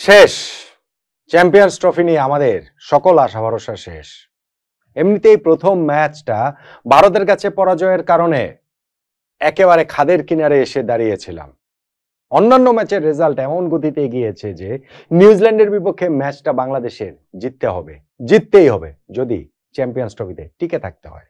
শেষ champions trophy নিয়ে আমাদের সকল আশা ভরসা শেষ। এমনিতেই প্রথম ম্যাচটা ভারতের কাছে পরাজয়ের কারণে একেবারে খাদের কিনারে এসে দাঁড়িয়েছিলাম। অন্যান্য ম্যাচের রেজাল্ট এমন গতিতে এগিয়েছে যে নিউজিল্যান্ডের বিপক্ষে ম্যাচটা বাংলাদেশের জিততেই হবে যদি চ্যাম্পিয়ন্স ট্রফিতে টিকে থাকতে হয়।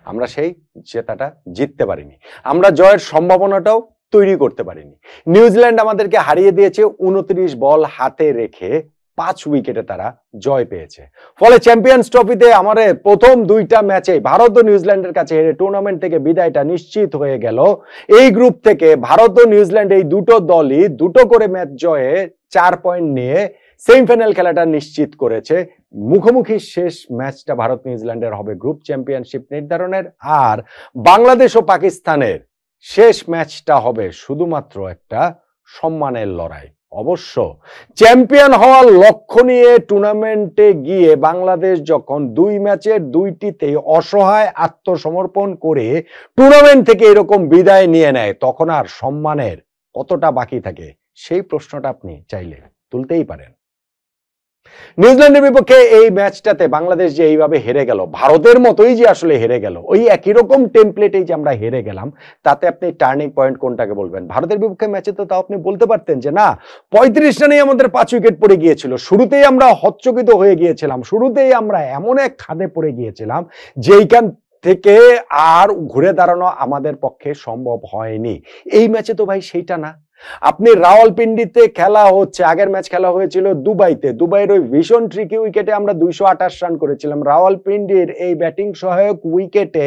আমরা সেই জেতাটা জিততে পারিনি, আমরা জয়ের সম্ভাবনাটাও তৈরি করতে পারিনি। নিউজিল্যান্ড আমাদেরকে হারিয়ে দিয়েছে 29 বল হাতে রেখে 5 উইকেটে তারা জয় পেয়েছে। ফলে চ্যাম্পিয়ন্স ট্রফিতে আমাদের প্রথম দুইটা ম্যাচে ভারত ও নিউজিল্যান্ডের কাছে হেরে টুর্নামেন্ট থেকে বিদায়টা নিশ্চিত হয়ে গেল। এই গ্রুপ থেকে ভারত ও নিউজিল্যান্ড এই দুটো দলই দুটো করে ম্যাচ জয়ে 4 পয়েন্ট নিয়ে সেমিফাইনাল খেলাটা নিশ্চিত করেছে। মুখোমুখি শেষ ম্যাচটা ভারত নিউজিল্যান্ডের হবে গ্রুপ চ্যাম্পিয়নশিপ নির্ধারণের, আর বাংলাদেশ ও পাকিস্তানের শেষ ম্যাচটা হবে শুধুমাত্র একটা সম্মানের লড়াই। অবশ্য চ্যাম্পিয়ন হওয়ার লক্ষ্য নিয়ে টুর্নামেন্টে গিয়ে বাংলাদেশ যখন দুই ম্যাচের দুইটিতেই অসহায় আত্মসমর্পণ করে টুর্নামেন্ট থেকে এরকম বিদায় নিয়ে নেয়, তখন আর সম্মানের কতটা বাকি থাকে সেই প্রশ্নটা আপনি চাইলে তুলতেই পারেন। নিউজিল্যান্ডের বিপক্ষে এই ম্যাচটাতে বাংলাদেশ যে এইভাবে হেরে গেল, ভারতের মতোই যে আসলে হেরে গেল, ওই একই রকম টেমপ্লেটেই যে আমরা হেরে গেলাম, তাতে আপনি টার্নিং পয়েন্ট কোনটাকে বলবেন? ভারতের বিপক্ষে ম্যাচে তো তাও আপনি বলতে পারতেন যে না, 35 রানেই আমাদের 5 উইকেট পড়ে গিয়েছিল, শুরুতেই আমরা হচ্চকিত হয়ে গিয়েছিলাম, শুরুতেই আমরা এমন এক খাদে পড়ে গিয়েছিলাম যেইখান থেকে আর ঘুরে দাঁড়ানো আমাদের পক্ষে সম্ভব হয়নি। এই ম্যাচে তো ভাই সেইটা না। আপনি রাওয়ালপিন্ডিতে খেলা হচ্ছে, আগের ম্যাচ খেলা হয়েছিল দুবাইয়ের ওই ভীষণ ট্রিকি উইকেটে আমরা 228 রান করেছিলাম। রাওয়ালপিন্ডির এই ব্যাটিং সহায়ক উইকেটে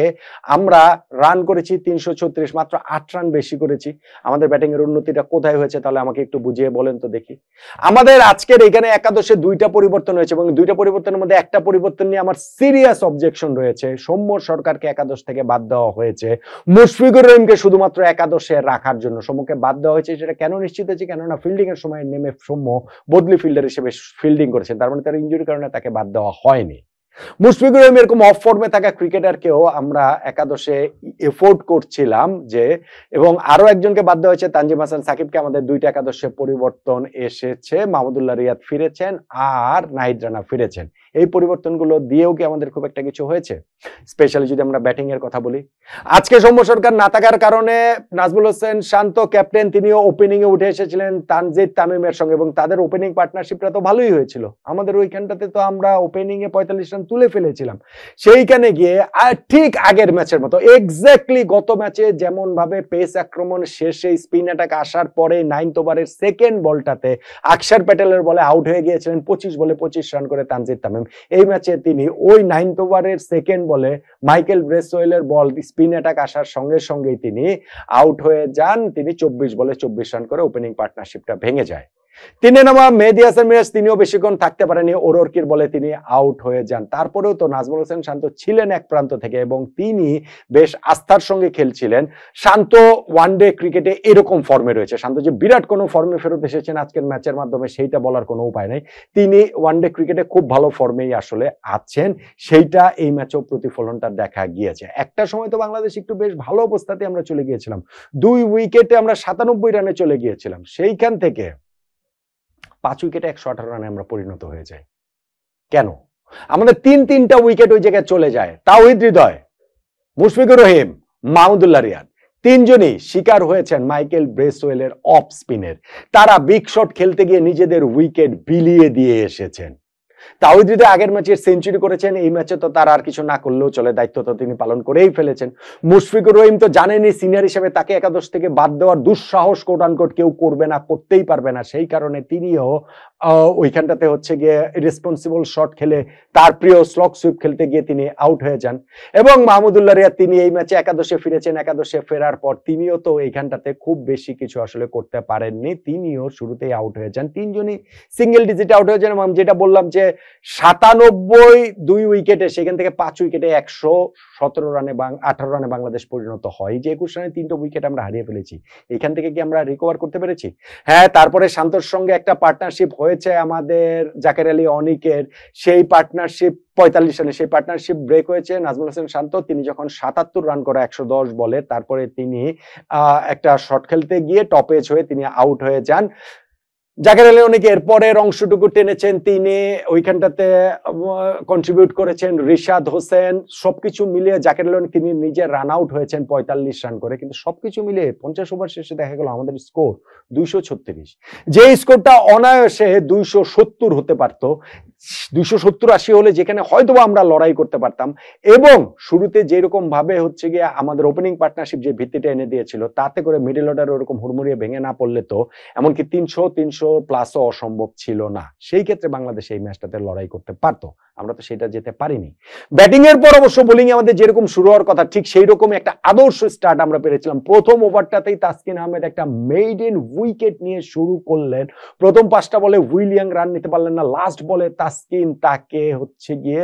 আমরা রান করেছি 336, মাত্র 8 রান বেশি করেছি। আমাদের ব্যাটিং এর উন্নতিটা কোথায় হয়েছে তাহলে আমাকে একটু বুঝিয়ে বলেন তো দেখি। আমাদের আজকের এখানে একাদশে 2টা পরিবর্তন হয়েছে এবং 2টা পরিবর্তনের মধ্যে একটা পরিবর্তন নিয়ে আমার সিরিয়াস অবজেকশন রয়েছে। সৌম্য সরকারকে একাদশ থেকে বাদ দেওয়া হয়েছে, মুশফিকুর রহিমকে শুধুমাত্র একাদশে রাখার জন্য সৌম্যকে বাদ দেওয়া হয়েছে। সেটা কেন নিশ্চিত হয়েছে? কেননা ফিল্ডিং এর সময় নেমে সৌম্য বদলি ফিল্ডার হিসেবে ফিল্ডিং করেছেন, তার মানে তার ইনজুরির কারণে তাকে বাদ দেওয়া হয়নি। মুশফিকুর রহিম এরকম অফ ফর্মে থাকা ক্রিকেটারকেও আমরা একাদশে এফোর্ড করছিলাম যে, এবং আরো একজনকে বাদ দেওয়া হয়েছে, তানজিম হাসান সাকিবকে আমাদের 2টা একাদশে পরিবর্তন এসেছে। মাহমুদুল্লাহ রিয়াদ ফিরেছেন আর নাহিদ রানা ফিরেছেন। এই পরিবর্তনগুলো দিয়েও কি আমাদের খুব একটা কিছু হয়েছে? স্পেশালি যদি আমরা ব্যাটিং এর কথা বলি, আজকে সৌম্য সরকার না থাকার কারণে নাজমুল হোসেন শান্ত ক্যাপ্টেন, তিনিও ওপেনিং এ উঠে এসেছিলেন তানজিদ তামিমের সঙ্গে, এবং তাদের ওপেনিং পার্টনারশিপটা তো ভালোই হয়েছিল। আমাদের ওইখানটাতে তো আমরা ওপেনিং এ 45 রান তুলে ফেলেছিলাম। সেইখানে গিয়ে ঠিক আগের ম্যাচের মতো এক্স্যাক্টলি গত ম্যাচে যেমন ভাবে পেস আক্রমণ শেষে স্পিন অ্যাটাক আসার পরে 9th ওভারের সেকেন্ড বলটাতে আকসার প্যাটেলের বলে আউট হয়ে গিয়েছিলেন 25 বলে 25 রান করে তানজিদ তামিম। এই ম্যাচে তিনি ওই 9th ওভারের সেকেন্ড বলে মাইকেল ব্রেসওয়েলের বল স্পিন অ্যাটাক আসার সঙ্গে সঙ্গেই তিনি আউট হয়ে যান। তিনি 24 বলে 24 রান করে ওপেনিং পার্টনারশিপটা ভেঙে যায়। তিনে নামা মেহেদী হাসান মিরাজ তিনিও বেশিক্ষণ থাকতে পারেনি, ওরকির বলে তিনি আউট হয়ে যান। তারপরেও তো নাজমুল হোসেন শান্ত ছিলেন এক প্রান্ত থেকে এবং তিনি বেশ আস্থার সঙ্গে খেলছিলেন। শান্ত ওয়ানডে ক্রিকেটে এরকম ফর্মে রয়েছে, শান্ত যে বিরাট কোনো ফর্মে ফেরত এসেছেন আজকের ম্যাচের মাধ্যমে সেইটা বলার কোনো উপায় নেই। তিনি ওয়ানডে ক্রিকেটে খুব ভালো ফর্মেই আসলে আছেন, সেইটা এই ম্যাচেও প্রতিফলনটা দেখা গিয়েছে। একটা সময় তো বাংলাদেশ একটু বেশ ভালো অবস্থাতে আমরা চলে গিয়েছিলাম, 2 উইকেটে আমরা 97 রানে চলে গিয়েছিলাম, সেইখান থেকে 5 উইকেটে 118 রানে আমরা পরিণত হয়ে যাই। কেন? আমাদের 3টা উইকেট ওই জায়গায় চলে যায়। তাওহিদ হৃদয়, মুশফিকুর রহিম, মাহমুদুল্লাহ রিয়াদ তিনজনই শিকার হয়েছেন মাইকেল ব্রেসওয়েলের অফ স্পিনের। তারা বিগ শট খেলতে গিয়ে নিজেদের উইকেট বিলিয়ে দিয়ে এসেছেন। তাওহিদ হৃদয় আগের ম্যাচে সেঞ্চুরি করেছেন, এই ম্যাচে তো তার আর কিছু না করলেও চলে, দায়িত্ব তো তিনি পালন করেই ফেলেছেন। মুশফিকুর রহিম তো জানেনই সিনিয়র হিসেবে তাকে একাদশ থেকে বাদ দেওয়ার দুঃসাহস কোট আনকোট কেউ করবে না, করতেই পারবে না। সেই কারণে তিনিও ওইখানটাতে হচ্ছে গিয়ে রেসপন্সিবল শট খেলে তার প্রিয় স্লগ সুইপ খেলতে গিয়ে তিনি আউট হয়ে যান। এবং মাহমুদুল্লাহ রিয়াদ তিনি এই ম্যাচে একাদশে ফিরেছেন, একাদশে ফেরার পর তিনিও তো এইখানটাতে খুব বেশি কিছু আসলে করতে পারেননি, তিনিও শুরুতেই আউট হয়ে যান। তিনজনই সিঙ্গেল ডিজিটে আউট হয়ে যান। যেটা বললাম যে 97 2 উইকেটে, সেখান থেকে 5 উইকেটে 117 রানে 18 রানে বাংলাদেশ পরিণত হয়। যে 21 রানে 3টা উইকেট আমরা হারিয়ে ফেলেছি, এখান থেকে কি আমরা রিকভার করতে পেরেছি? হ্যাঁ, তারপরে শান্তর সঙ্গে একটা পার্টনারশিপ হয়েছে আমাদের জাকের আলী অনিকের, সেই পার্টনারশিপ 45 রানে সেই পার্টনারশিপ ব্রেক হয়েছে। নাজমুল হোসেন শান্ত তিনি যখন 77 রান করে 110 বলে, তারপরে তিনি একটা শট খেলতে গিয়ে টপ এজ হয়ে তিনি আউট হয়ে যান। জাকের আলী অনেক এরপরের অংশটুকু টেনেছেন, তিনি ওইখানটাতে কন্ট্রিবিউট করেছেন। রিশাদ হোসেন, সবকিছু মিলিয়ে জাকের আলী তিনি নিজে রান আউট হয়েছেন 45 রান করে, কিন্তু সবকিছু মিলিয়ে 50 ওভার শেষে দেখা গেল আমাদের স্কোর 236, যে স্কোরটা অনায়াসে 270 হতে পারত, 270-80 হলে যেখানে হয়তো আমরা লড়াই করতে পারতাম। এবং শুরুতে যেরকম ভাবে হচ্ছে গিয়ে আমাদের ওপেনিং পার্টনারশিপ যে ভিত্তিটা এনে দিয়েছিল, তাতে করে মিডল অর্ডার ওরকম হুড়মুড়িয়ে ভেঙে না পড়লে তো এমনকি 300 প্লাসও অসম্ভব ছিল না। সেই ক্ষেত্রে বাংলাদেশ এই ম্যাচটাতে লড়াই করতে পারতো, আমরা তো সেটা যেতে পারিনি। ব্যাটিং এর পর অবশ্য বোলিং এ আমাদের যেরকম শুরু হওয়ার কথা, ঠিক সেই রকম একটা আদর্শ স্টার্ট আমরা পেরেছিলাম। প্রথম ওভারটাতেই তাসকিন আহমেদ একটা মেইডেন উইকেট নিয়ে শুরু করলেন। প্রথম 5টা বলে উইলিয়াম রান নিতে পারলেন না, লাস্ট বলে তাসকিন তাকে হচ্ছে গিয়ে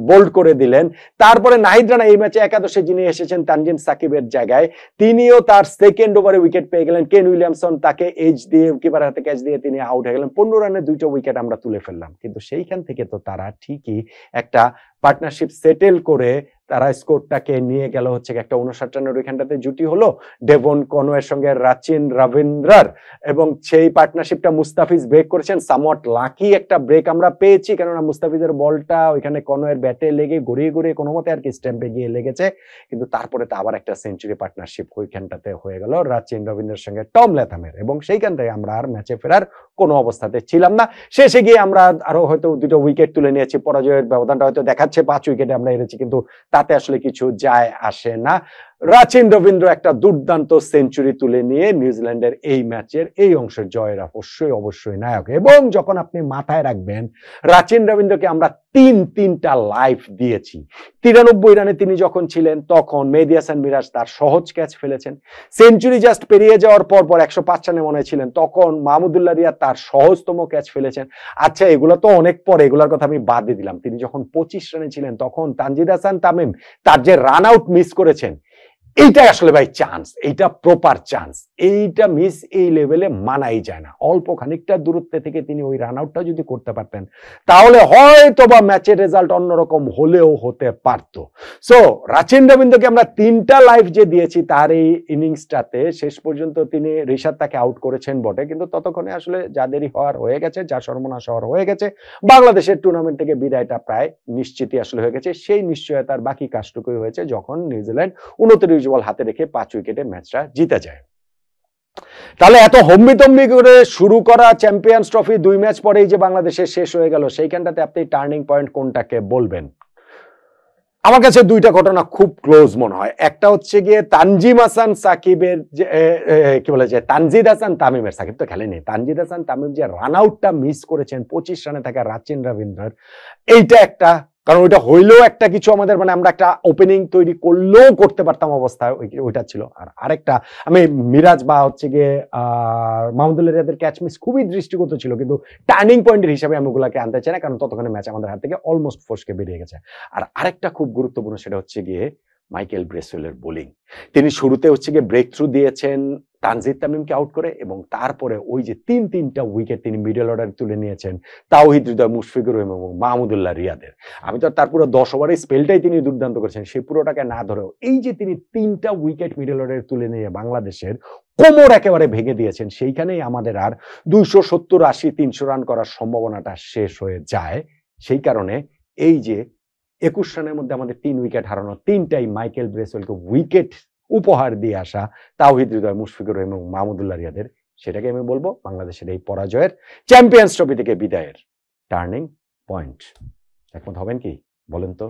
বোল্ড করে দিলেন। তারপরে নাহিদ রানা এই ম্যাচে একাদশে যিনি এসেছেন তানজিম সাকিবের জায়গায়, তিনিও তার সেকেন্ড ওভারে উইকেট পেয়ে গেলেন। কেন উইলিয়ামসন তাকে এজ দিয়ে কিপার হাতে ক্যাচ দিয়ে তিনি আউট হয়ে গেলেন। 15 রানে 2টা উইকেট আমরা তুলে ফেললাম। কিন্তু সেইখান থেকে তো তারা ঠিকই একটা পার্টনারশিপ সেটেল করে তারা স্কোরটাকে নিয়ে গেল হচ্ছে একটা 59 রানের ওইখানটাতে জুটি হলো ডেভন কনওয়ের সঙ্গে রাচিন রবীন্দ্রার, এবং সেই পার্টনারশিপটা মুস্তাফিজ ব্রেক করেছেন। সামওয়াট লাকি একটা ব্রেক আমরা পেয়েছি, কেননা মুস্তাফিজের বলটা ওইখানে কনওয়ের ব্যাটে লেগে গড়িয়ে গড়িয়ে কোনো মতে আর কি স্ট্যাম্পে গিয়ে লেগেছে। কিন্তু তারপরে তো আবার একটা সেঞ্চুরি পার্টনারশিপ ওইখানটাতে হয়ে গেল রাচিন রবীন্দ্রের সঙ্গে টম ল্যাথামের, এবং সেইখান থেকে আমরা আর ম্যাচে ফেরার কোনো অবস্থাতে ছিলাম না। শেষে গিয়ে আমরা আরো হয়তো 2টা উইকেট তুলে নিয়েছি, পরাজয়ের ব্যবধানটা হয়তো দেখাচ্ছে 5 উইকেটে আমরা হেরেছি, কিন্তু তাতে আসলে কিছু যায় আসে না। রাচিন রবীন্দ্র একটা দুর্দান্ত সেঞ্চুরি তুলে নিয়ে নিউজিল্যান্ডের এই ম্যাচের এই অংশের জয়ের অবশ্যই নায়ক। এবং যখন আপনি মাথায় রাখবেন রাচিন রবীন্দ্রকে আমরা তিনটা লাইফ দিয়েছি। 93 রানে তিনি যখন ছিলেন তখন মেহেদী হাসান মিরাজ তার সহজ ক্যাচ ফেলেছেন। সেঞ্চুরি জাস্ট পেরিয়ে যাওয়ার পর 105 রানে মনে ছিলেন, তখন মাহমুদুল্লাহ রিয়াদ তার সহজতম ক্যাচ ফেলেছেন। আচ্ছা, এগুলো তো অনেক পরে, এগুলোর কথা আমি বাদ দিয়ে দিলাম। তিনি যখন 25 রানে ছিলেন তখন তানজিদ হাসান তামিম তার যে রান আউট মিস করেছেন, এইটা আসলে ভাই চান্স, এইটা প্রপার চান্স, এইটা মিস এই লেভেলে মানাই যায় না। অল্প খানিকটা দূরত্বে থেকে তিনি ওই রান আউটটা যদি করতে পারতেন তাহলে হয়তো বা ম্যাচের রেজাল্ট অন্যরকম হলেও হতে পারত। সো রাচিন রবীন্দ্রকে আমরা 3টা লাইফ যে দিয়েছি তার এই ইনিংসটাতে, শেষ পর্যন্ত তিনি রিশাদ তাকে আউট করেছেন বটে, কিন্তু ততক্ষণে আসলে যাদেরই হওয়ার হয়ে গেছে, যা সর্বনাশ হওয়ার হয়ে গেছে। বাংলাদেশের টুর্নামেন্ট থেকে বিদায়টা প্রায় নিশ্চিতই আসলে হয়ে গেছে। সেই নিশ্চয়তার বাকি কাজটুকুই হয়েছে যখন নিউজিল্যান্ড 29 বল হাতে রেখে 5 উইকেটে ম্যাচটা জিতে যায়। তাহলে এত হম্বিতম্বি করে শুরু করা চ্যাম্পিয়ন্স ট্রফি 2 ম্যাচ পরেই যে বাংলাদেশের শেষ হয়ে গেল, সেইখানটাতে আপনি টার্নিং পয়েন্ট কোনটাকে বলবেন? আমার কাছে 2টা ঘটনা খুব ক্লোজ মনে হয়। একটা হচ্ছে গিয়ে তানজিম হাসান সাকিবের যে কি বলে যে তানজিদ হাসান তামিমের, সাকিব তো খেলেনি, তানজিদ হাসান তামিম যে রান আউটটা মিস করেছেন 25 রানে থাকা রাচিন রবীন্দ্রর, এইটা একটা, কারণ ওইটা হইলেও একটা কিছু আমাদের মানে আমরা একটা ওপেনিং তৈরি করলেও করতে পারতাম অবস্থা ওইটা ছিল। আর আরেকটা, আমি মিরাজ বা হচ্ছে গিয়ে মাহমুদুল্লাহ রিয়াদের ক্যাচ মিস খুবই দৃষ্টিগত ছিল, কিন্তু টার্নিং পয়েন্টের হিসাবে আমি ওগুলাকে আনতে চাই না, কারণ ততক্ষণে ম্যাচ আমাদের হাত থেকে অলমোস্ট ফসকে বেরিয়ে গেছে। আর আরেকটা খুব গুরুত্বপূর্ণ, সেটা হচ্ছে গিয়ে মাইকেল ব্রেসওয়েলের বোলিং। তিনি শুরুতে হচ্ছে গিয়ে ব্রেক থ্রু দিয়েছেন তানজিদ তামিমকে আউট করে, এবং তারপরে ওই যে তিনটা উইকেট তিনি মিডল অর্ডারে তুলে নিয়েছেন তাওহিদ হৃদয়, মুশফিকুর রহিম এবং মাহমুদুল্লাহ রিয়াদের। আমি তো তার পুরো 10 ওভারের স্পেলটাই তিনি দুর্দান্ত করেছেন, সেই পুরোটাকে না ধরেও এই যে তিনি 3টা উইকেট মিডল অর্ডারে তুলে নিয়ে বাংলাদেশের কোমর একেবারে ভেঙে দিয়েছেন, সেইখানেই আমাদের আর 270, 80, 300 রান করার সম্ভাবনাটা শেষ হয়ে যায়। সেই কারণে এই যে 21 রানের মধ্যে আমাদের 3 উইকেট হারানো, 3টাই মাইকেল ব্রেসওয়েলকে উইকেট উপহার দিয়ে আসা তাওহিদ হৃদয়, মুশফিকুর রহিম এবং মাহমুদুল্লাহ রিয়াদের, সেটাকে আমি বলবো বাংলাদেশের এই পরাজয়ের, চ্যাম্পিয়ন্স ট্রফি থেকে বিদায়ের টার্নিং পয়েন্ট। একমত হবেন কি বলেন তো?